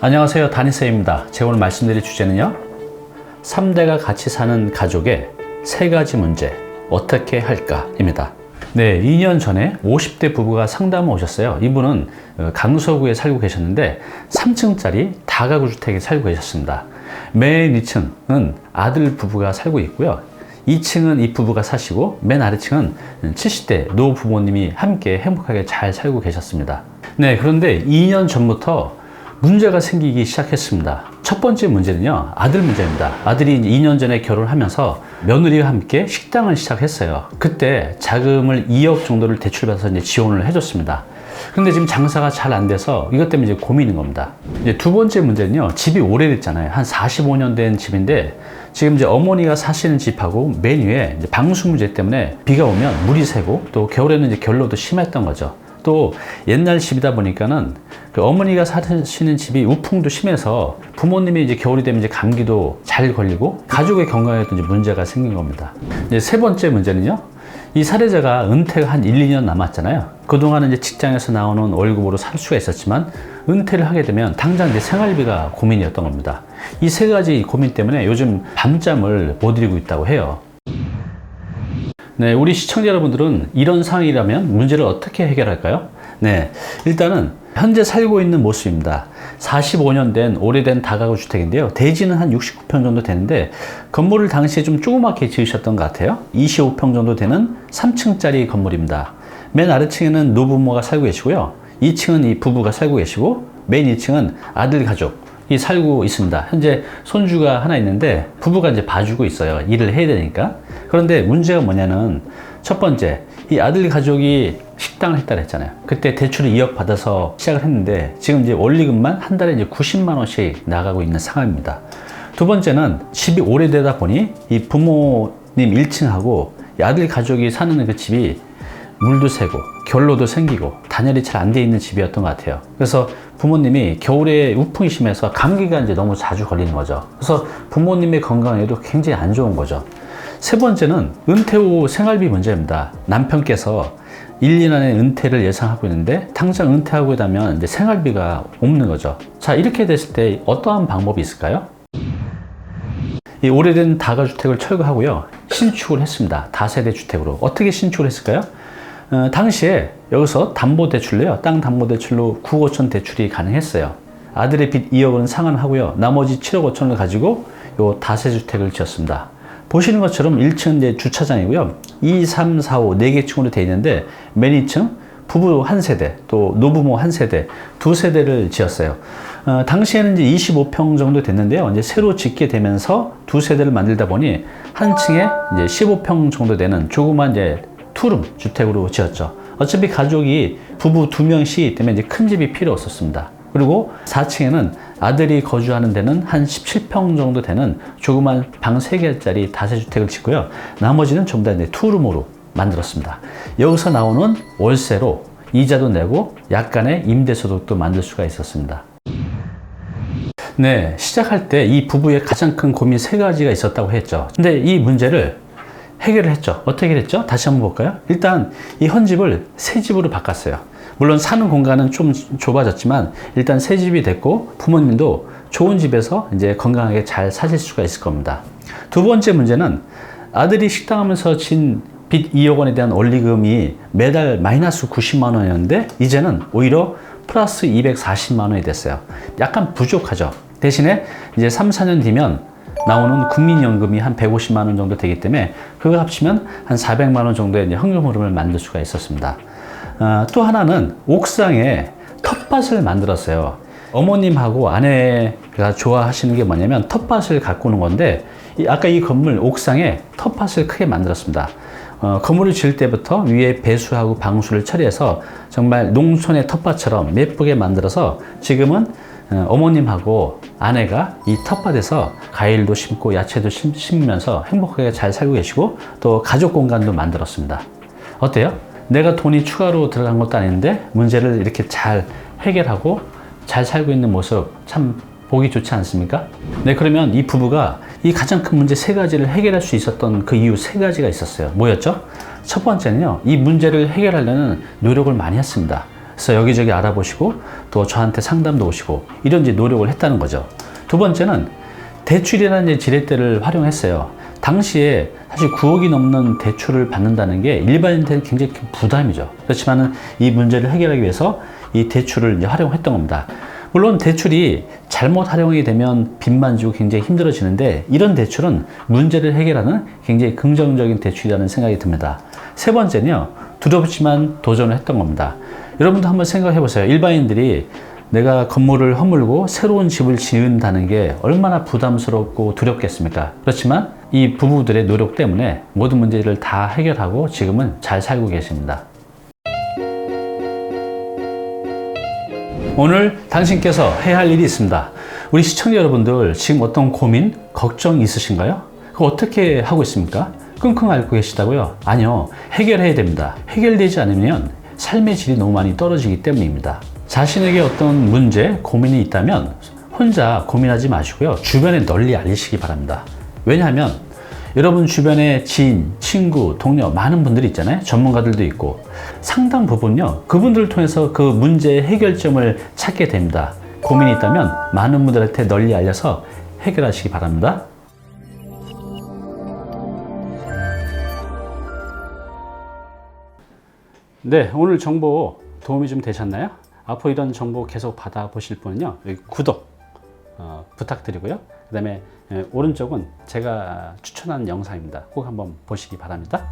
안녕하세요, 다니쌤입니다. 제가 오늘 말씀드릴 주제는요, 3대가 같이 사는 가족의 3가지 문제 어떻게 할까입니다. 네, 2년 전에 50대 부부가 상담을 오셨어요. 이분은 강서구에 살고 계셨는데 3층짜리 다가구 주택에 살고 계셨습니다. 맨 2층은 아들 부부가 살고 있고요, 2층은 이 부부가 사시고 맨 아래층은 70대 노 부모님이 함께 행복하게 잘 살고 계셨습니다. 네, 그런데 2년 전부터 문제가 생기기 시작했습니다. 첫 번째 문제는요, 아들 문제입니다. 아들이 2년 전에 결혼하면서 며느리와 함께 식당을 시작했어요. 그때 자금을 2억 정도를 대출받아서 이제 지원을 해줬습니다. 그런데 지금 장사가 잘 안 돼서 이것 때문에 이제 고민인 겁니다. 이제 두 번째 문제는요, 집이 오래됐잖아요. 한 45년 된 집인데 지금 이제 어머니가 사시는 집하고 맨 위에 이제 방수 문제 때문에 비가 오면 물이 새고, 또 겨울에는 이제 결로도 심했던 거죠. 또 옛날 집이다 보니까는 그 어머니가 사시는 집이 우풍도 심해서 부모님이 이제 겨울이 되면 이제 감기도 잘 걸리고 가족의 건강에도 이제 문제가 생긴 겁니다. 이제 세 번째 문제는요, 이 사례자가 은퇴가 한 1, 2년 남았잖아요. 그동안은 이제 직장에서 나오는 월급으로 살 수가 있었지만 은퇴를 하게 되면 당장 이제 생활비가 고민이었던 겁니다. 이 3가지 고민 때문에 요즘 밤잠을 못 이루고 있다고 해요. 네, 우리 시청자 여러분들은 이런 상황이라면 문제를 어떻게 해결할까요? 네, 일단은 현재 살고 있는 모습입니다. 45년 된 오래된 다가구 주택인데요, 대지는 한 69평 정도 되는데 건물을 당시에 좀 조그맣게 지으셨던 것 같아요. 25평 정도 되는 3층짜리 건물입니다. 맨 아래층에는 노부모가 살고 계시고요, 2층은 이 부부가 살고 계시고 맨 2층은 아들 가족이 살고 있습니다. 현재 손주가 하나 있는데 부부가 이제 봐주고 있어요. 일을 해야 되니까. 그런데 문제가 뭐냐는, 첫 번째, 이 아들 가족이 식당을 했다고 했잖아요. 그때 대출을 2억 받아서 시작을 했는데 지금 이제 원리금만 한 달에 이제 90만 원씩 나가고 있는 상황입니다. 두 번째는 집이 오래되다 보니 이 부모님 1층하고 이 아들 가족이 사는 그 집이 물도 새고 결로도 생기고 단열이 잘 안 돼 있는 집이었던 것 같아요. 그래서 부모님이 겨울에 우풍이 심해서 감기가 이제 너무 자주 걸리는 거죠. 그래서 부모님의 건강에도 굉장히 안 좋은 거죠. 세 번째는 은퇴 후 생활비 문제입니다. 남편께서 1, 2년 안에 은퇴를 예상하고 있는데 당장 은퇴하고 나면 이제 생활비가 없는 거죠. 자, 이렇게 됐을 때 어떠한 방법이 있을까요? 이 오래된 다가주택을 철거하고요, 신축을 했습니다. 다세대 주택으로. 어떻게 신축을 했을까요? 당시에 여기서 담보대출로요, 땅 담보대출로 9억 5천 대출이 가능했어요. 아들의 빚 2억은 상환하고요, 나머지 7억 5천을 가지고 요 다세주택을 지었습니다. 보시는 것처럼 1층은 이제 주차장이고요, 2, 3, 4, 5, 4개 층으로 되어 있는데 맨 2층 부부 한 세대, 또 노부모 한 세대, 2세대를 지었어요. 당시에는 이제 25평 정도 됐는데요, 이제 새로 짓게 되면서 2세대를 만들다 보니 한 층에 이제 15평 정도 되는 조그만 이제 투룸 주택으로 지었죠. 어차피 가족이 부부 2명씩이기 때문에 이제 큰 집이 필요 없었습니다. 그리고 4층에는 아들이 거주하는 데는 한 17평 정도 되는 조그만 방 3개짜리 다세주택을 짓고요, 나머지는 전부 다 이제 투룸으로 만들었습니다. 여기서 나오는 월세로 이자도 내고 약간의 임대소득도 만들 수가 있었습니다. 네, 시작할 때 이 부부의 가장 큰 고민 3가지가 있었다고 했죠. 근데 이 문제를 해결을 했죠. 어떻게 했죠? 다시 한번 볼까요? 일단 이 현 집을 새 집으로 바꿨어요. 물론 사는 공간은 좀 좁아졌지만 일단 새 집이 됐고 부모님도 좋은 집에서 이제 건강하게 잘 사실 수가 있을 겁니다. 두 번째 문제는 아들이 식당하면서 진 빚 2억 원에 대한 원리금이 매달 마이너스 90만 원이었는데 이제는 오히려 플러스 240만 원이 됐어요. 약간 부족하죠. 대신에 이제 3, 4년 뒤면 나오는 국민연금이 한 150만 원 정도 되기 때문에 그거 합치면 한 400만 원 정도의 이제 현금 흐름을 만들 수가 있었습니다. 또 하나는 옥상에 텃밭을 만들었어요. 어머님하고 아내가 좋아하시는 게 뭐냐면 텃밭을 가꾸는 건데, 아까 이 건물 옥상에 텃밭을 크게 만들었습니다. 건물을 지을 때부터 위에 배수하고 방수를 처리해서 정말 농촌의 텃밭처럼 예쁘게 만들어서 지금은 어머님하고 아내가 이 텃밭에서 과일도 심고 야채도 심으면서 행복하게 잘 살고 계시고 또 가족 공간도 만들었습니다. 어때요? 내가 돈이 추가로 들어간 것도 아닌데 문제를 이렇게 잘 해결하고 잘 살고 있는 모습 참 보기 좋지 않습니까? 네, 그러면 이 부부가 이 가장 큰 문제 3가지를 해결할 수 있었던 그 이유 3가지가 있었어요. 뭐였죠? 첫 번째는요, 이 문제를 해결하려는 노력을 많이 했습니다. 그래서 여기저기 알아보시고 또 저한테 상담도 오시고 이런 이제 노력을 했다는 거죠. 두 번째는 대출이라는 이제 지렛대를 활용했어요. 당시에 사실 9억이 넘는 대출을 받는다는 게 일반인한테는 굉장히 큰 부담이죠. 그렇지만은 이 문제를 해결하기 위해서 이 대출을 이제 활용했던 겁니다. 물론 대출이 잘못 활용이 되면 빚만 지고 굉장히 힘들어지는데 이런 대출은 문제를 해결하는 굉장히 긍정적인 대출이라는 생각이 듭니다. 세 번째는요, 두렵지만 도전을 했던 겁니다. 여러분도 한번 생각해 보세요. 일반인들이 내가 건물을 허물고 새로운 집을 지은다는 게 얼마나 부담스럽고 두렵겠습니까? 그렇지만 이 부부들의 노력 때문에 모든 문제를 다 해결하고 지금은 잘 살고 계십니다. 오늘 당신께서 해야 할 일이 있습니다. 우리 시청자 여러분들 지금 어떤 고민, 걱정 있으신가요? 그거 어떻게 하고 있습니까? 끙끙 앓고 계시다고요? 아니요. 해결해야 됩니다. 해결되지 않으면 삶의 질이 너무 많이 떨어지기 때문입니다. 자신에게 어떤 문제, 고민이 있다면 혼자 고민하지 마시고요. 주변에 널리 알리시기 바랍니다. 왜냐하면 여러분 주변에 지인, 친구, 동료 많은 분들이 있잖아요. 전문가들도 있고 상당 부분요. 그분들을 통해서 그 문제의 해결점을 찾게 됩니다. 고민이 있다면 많은 분들한테 널리 알려서 해결하시기 바랍니다. 네, 오늘 정보 도움이 좀 되셨나요? 앞으로 이런 정보 계속 받아보실 분은요, 여기 구독 부탁드리고요. 그 다음에 오른쪽은 제가 추천한 영상입니다. 꼭 한번 보시기 바랍니다.